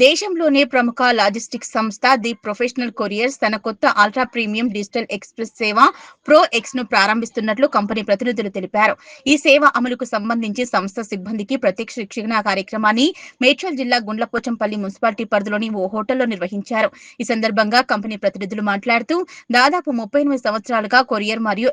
దేశంలోనే ప్రముఖ లాజిస్టిక్స్ సంస్థ ది ప్రొఫెషనల్ కొరియర్స్ తన కొత్త అల్ట్రా ప్రీమియం డిజిటల్ ఎక్స్ప్రెస్ సేవ ప్రో ఎక్స్ ను ప్రారంభిస్తున్నట్లు కంపెనీ ప్రతినిధులు తెలిపారు. ఈ సేవ అమలుకు సంబంధించి సంస్థ సిబ్బందికి ప్రత్యక్ష శిక్షణ కార్యక్రమాన్ని మేడ్చల్ జిల్లా గుండ్లపోచంపల్లి మున్సిపాలిటీ పరిధిలోని ఓ హోటల్లో నిర్వహించారు. ఈ సందర్భంగా కంపెనీ ప్రతినిధులు మాట్లాడుతూ దాదాపు 38 సంవత్సరాలుగా కొరియర్ మరియు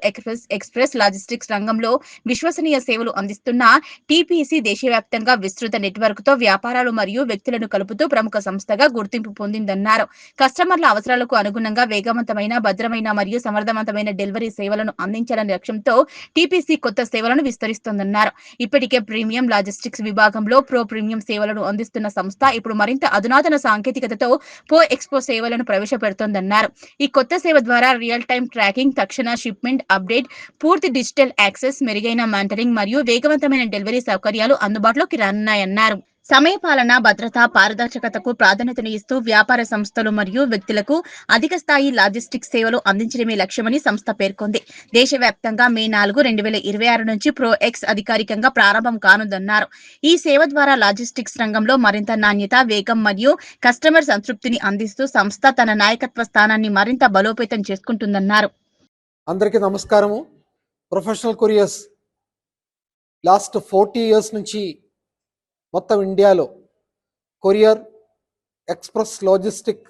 ఎక్స్ప్రెస్ లాజిస్టిక్స్ రంగంలో విశ్వసనీయ సేవలు అందిస్తున్న టీపీసీ దేశవ్యాప్తంగా విస్తృత నెట్వర్క్ తో వ్యాపారాలు మరియు వ్యక్తులను కలుపుతూ ప్రముఖ సంస్థగా గుర్తింపు పొందిందన్నారు. కస్టమర్ల అవసరాలకు అనుగుణంగా వేగవంతమైన, భద్రమైన మరియు సమర్థవంతమైన డెలివరీ సేవలను అందించాలనే లక్ష్యంతో టీపీసీ కొత్త సేవలను విస్తరిస్తోందన్నారు. ఇప్పటికే ప్రీమియం లాజిస్టిక్స్ విభాగంలో ప్రో ప్రీమియం సేవలను అందిస్తున్న సంస్థ ఇప్పుడు మరింత అధునాతన సాంకేతికతతో పో ఎక్స్పో సేవలను ప్రవేశపెడుతోందన్నారు. ఈ కొత్త సేవ ద్వారా రియల్ టైమ్ ట్రాకింగ్, తక్షణ షిప్మెంట్ అప్డేట్, పూర్తి డిజిటల్ యాక్సెస్, మెరుగైన మానిటరింగ్ మరియు వేగవంతమైన డెలివరీ సౌకర్యాలు అందుబాటులోకి రానున్నాయన్నారు. సమయపాలన, భద్రత, పారదర్శకతకు ప్రాధాన్యతను ఇస్తూ వ్యాపార సంస్థలు మరియు వ్యక్తులకు అధిక స్థాయి లాజిస్టిక్స్ సేవలు అందించడమే లక్ష్యమని సంస్థ పేర్కొంది. దేశవ్యాప్తంగా మే 4, 2026 నుంచి ప్రో ఎక్స్ అధికారికంగా ప్రారంభం కానుందన్నారు. ఈ సేవ ద్వారా లాజిస్టిక్స్ రంగంలో మరింత నాణ్యత, వేగం మరియు కస్టమర్ సంతృప్తిని అందిస్తూ సంస్థ తన నాయకత్వ స్థానాన్ని మరింత బలోపేతం చేసుకుంటుందన్నారు. అందరికీ నమస్కారము. ప్రొఫెషనల్ కొరియర్స్ లాస్ట్ 40 years నుంచి మొత్తం ఇండియాలో కొరియర్ ఎక్స్ప్రెస్ లాజిస్టిక్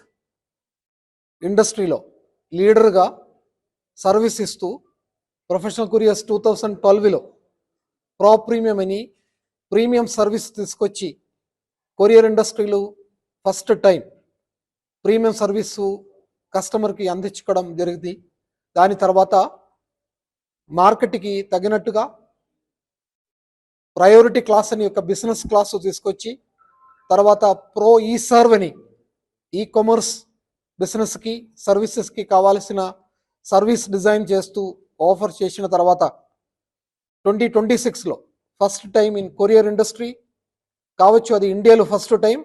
ఇండస్ట్రీలో లీడర్గా సర్వీస్ ఇస్తూ ప్రొఫెషనల్ కొరియర్స్ 2012లో ప్రో ప్రీమియం అని ప్రీమియం సర్వీస్ తీసుకొచ్చి కొరియర్ ఇండస్ట్రీలో ఫస్ట్ టైం ప్రీమియం సర్వీసు కస్టమర్కి అందించుకోవడం జరిగింది. దాని తర్వాత మార్కెట్కి తగినట్టుగా ప్రయారిటీ క్లాస్ అని ఒక బిజినెస్ క్లాసు తీసుకొచ్చి తర్వాత ప్రో ఈ సర్వ్ అని ఈ కామర్స్ బిజినెస్కి సర్వీసెస్కి కావాల్సిన సర్వీస్ డిజైన్ చేస్తూ ఆఫర్ చేసిన తర్వాత 2026లో first time in courier industry కావచ్చు, అది ఇండియాలో ఫస్ట్ టైం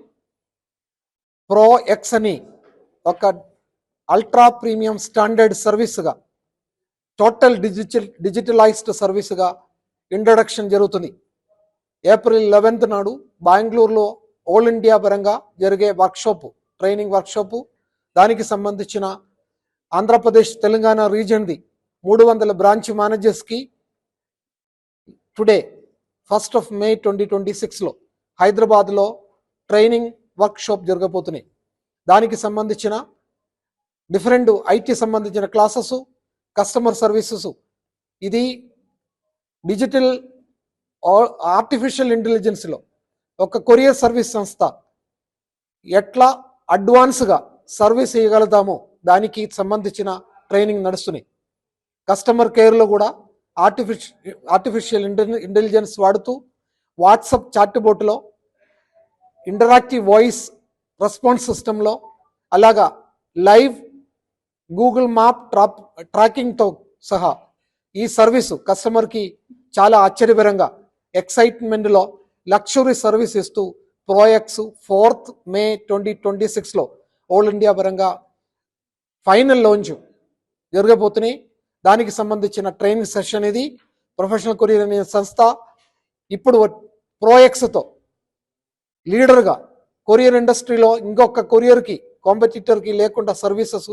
ప్రో ఎక్స్ అని ఒక అల్ట్రా ప్రీమియం స్టాండర్డ్ సర్వీస్గా టోటల్ డిజిటలైజ్డ్ సర్వీస్గా ఇంట్రడక్షన్ జరుగుతుంది. April 11th నాడు బెంగళూరులో ఆల్ ఇండియా పరంగా జరిగే ట్రైనింగ్ వర్క్షాపు, దానికి సంబంధించిన ఆంధ్రప్రదేశ్, తెలంగాణ రీజన్ది 300 బ్రాంచ్ మేనేజర్స్కి టుడే 1st of May 2026లో హైదరాబాద్లో ట్రైనింగ్ వర్క్షాప్ జరగబోతున్నాయి. దానికి సంబంధించిన డిఫరెంట్ ఐటీ సంబంధించిన క్లాసెస్, కస్టమర్ సర్వీసెస్, ఇది డిజిటల్ ఆర్టిఫిషియల్ ఇంటెలిజెన్స్లో ఒక కొరియర్ సర్వీస్ సంస్థ ఎట్లా అడ్వాన్స్గా సర్వీస్ ఇవ్వగలుగుతామో దానికి సంబంధించిన ట్రైనింగ్ నడుస్తున్నాయి. కస్టమర్ కేర్లో కూడా ఆర్టిఫిషియల్ ఇంటెలిజెన్స్ వాడుతూ వాట్సాప్ చాట్ బోట్లో ఇంటరాక్టివ్ వాయిస్ రెస్పాన్స్ సిస్టంలో అలాగా లైవ్ గూగుల్ మ్యాప్ ట్రాకింగ్తో సహా ఈ సర్వీసు కస్టమర్కి చాలా ఆశ్చర్యకరంగా ఎక్సైట్మెంట్లో లగ్జరీ సర్వీస్ ఇస్తూ ప్రోఎక్స్ 4th May 2026లో ఆల్ ఇండియా పరంగా ఫైనల్ లాంచ్ జరగబోతున్నాయి. దానికి సంబంధించిన ట్రైనింగ్ సెషన్ ఇది. ప్రొఫెషనల్ కొరియర్ అనే సంస్థ ఇప్పుడు ప్రోఎక్స్తో లీడర్గా కొరియర్ ఇండస్ట్రీలో ఇంకొక కొరియర్కి కాంపిటీటర్కి లేకుండా సర్వీసెస్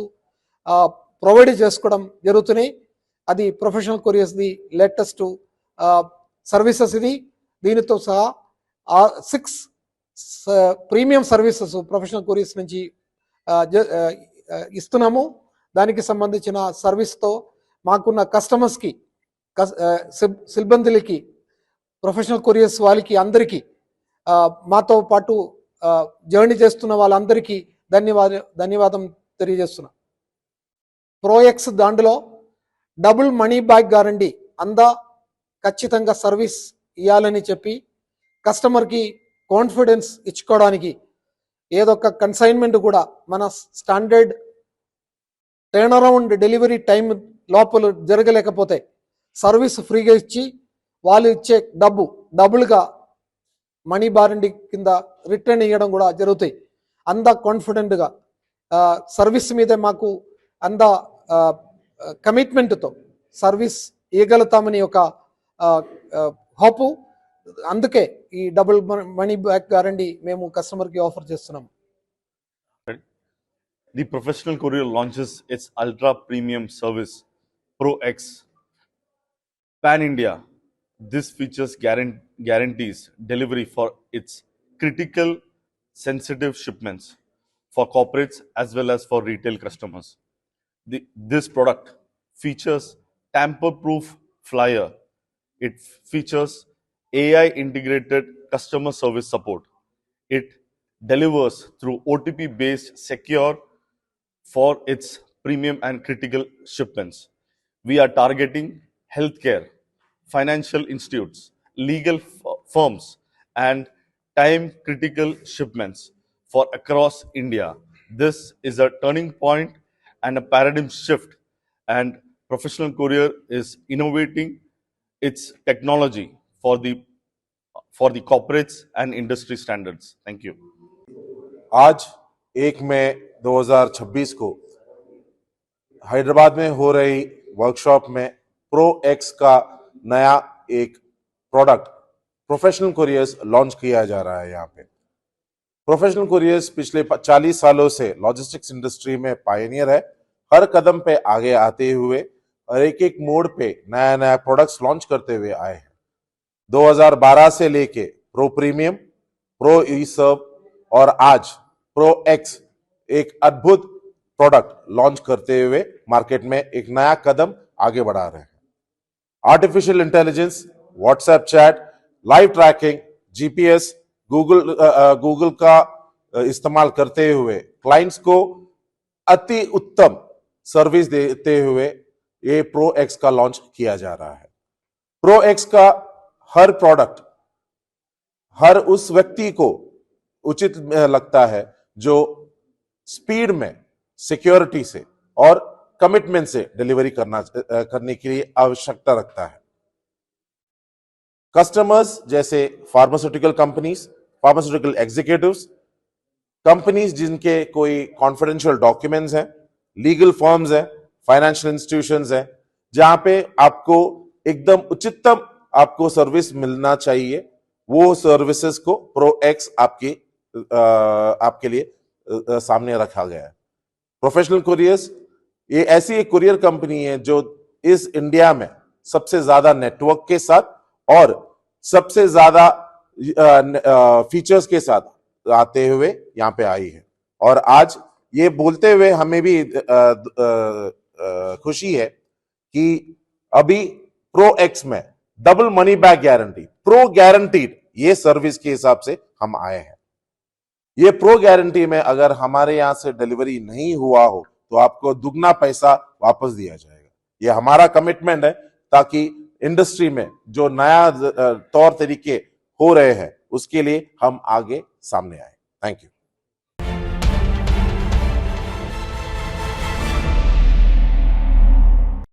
ప్రొవైడ్ చేసుకోవడం జరుగుతున్నాయి. అది ప్రొఫెషనల్ కొరియర్స్ది లేటెస్ట్ సర్వీసెస్ ఇది. దీనితో సహా 6 ప్రీమియం సర్వీసెస్ ప్రొఫెషనల్ కొరియర్స్ నుంచి ఇస్తున్నాము. దానికి సంబంధించిన సర్వీస్తో మాకున్న కస్టమర్స్కి, సిబ్బందులకి, ప్రొఫెషనల్ కొరియర్స్ వాళ్ళకి అందరికీ, మాతో పాటు జర్నీ చేస్తున్న వాళ్ళందరికీ ధన్యవాదం తెలియజేస్తున్నా. ప్రోఎక్స్ దాంట్లో డబుల్ మనీ బ్యాక్ గ్యారంటీ ఖచ్చితంగా సర్వీస్ ఇవ్వాలని చెప్పి కస్టమర్కి కాన్ఫిడెన్స్ ఇచ్చుకోవడానికి ఏదొక కన్సైన్మెంట్ కూడా మన standard turn around delivery time లోపల జరగలేకపోతే సర్వీస్ ఫ్రీగా ఇచ్చి వాళ్ళు ఇచ్చే డబుల్గా మనీ బారెంటీ కింద రిటర్న్ ఇవ్వడం కూడా జరుగుతాయి. కాన్ఫిడెంట్గా సర్వీస్ మీద మాకు కమిట్మెంట్తో సర్వీస్ ఇవ్వగలుగుతామని ఒక హోపు. అందుకే ఈ డబుల్ మనీ బ్యాక్ గ్యారంటీ మేము కస్టమర్కి ఆఫర్ చేస్తున్నాము. the Professional Courier launches its ultra premium service, Pro X. Pan India, this features guarantees delivery for its critical sensitive shipments for corporates as well as for retail customers. This product features tamper-proof flyer. It features AI integrated customer service support. It delivers through OTP-based secure for its premium and critical shipments. We are targeting healthcare, financial institutes, legal firms, and time critical shipments for across India. This is a turning point and a paradigm shift, and Professional Courier is innovating its technology for the corporates and industry standards. Thank you. आज 1 मई 2026 को हैदराबाद में हो रही workshop में pro x का नया एक product professional couriers launch किया जा रहा है। यहाँ पे प्रोफेशनल कुरियर्स पिछले 40 सालों से लॉजिस्टिक्स इंडस्ट्री में पायनियर है, हर कदम पे आगे आते हुए और एक एक मोड पे नया नया प्रोडक्ट्स लॉन्च करते हुए आए हैं। 2012 से लेके प्रो प्रीमियम, प्रो ई सर्व और आज प्रो एक्स एक अद्भुत प्रोडक्ट लॉन्च करते हुए मार्केट में एक नया कदम आगे बढ़ा रहे हैं। Artificial intelligence, WhatsApp chat, live tracking, GPS, Google का इस्तेमाल करते हुए क्लाइंट्स को अति उत्तम सर्विस देते हुए ये प्रो एक्स का लॉन्च किया जा रहा है। प्रो एक्स का हर प्रोडक्ट हर उस व्यक्ति को उचित लगता है जो स्पीड में, सिक्योरिटी से और कमिटमेंट से डिलीवरी करने के लिए आवश्यकता रखता है। कस्टमर्स जैसे pharmaceutical companies, pharmaceutical executives, companies जिनके कोई कॉन्फिडेंशियल डॉक्यूमेंट्स हैं, लीगल फर्म्स हैं, फाइनेंशियल इंस्टीट्यूशंस हैं, जहां पे आपको एकदम उचितम आपको सर्विस मिलना चाहिए, वो सर्विसेज को प्रो एक्स आपके लिए सामने रखा गया है। प्रोफेशनल कुरियर्स ये ऐसी एक कुरियर कंपनी है जो इस इंडिया में सबसे ज्यादा नेटवर्क के साथ और सबसे ज्यादा फीचर्स के साथ आते हुए यहां पे आई है। और आज ये बोलते हुए हमें भी खुशी है कि अभी प्रो एक्स में double money back guarantee, pro guaranteed, ये सर्विस के हिसाब से हम आए हैं। ये प्रो गारंटी में अगर हमारे यहां से डिलीवरी नहीं हुआ हो तो आपको दुगना पैसा वापस दिया जाएगा। ये हमारा कमिटमेंट है ताकि इंडस्ट्री में जो नया तौर तरीके हो रहे हैं उसके लिए हम आगे सामने आए। Thank you.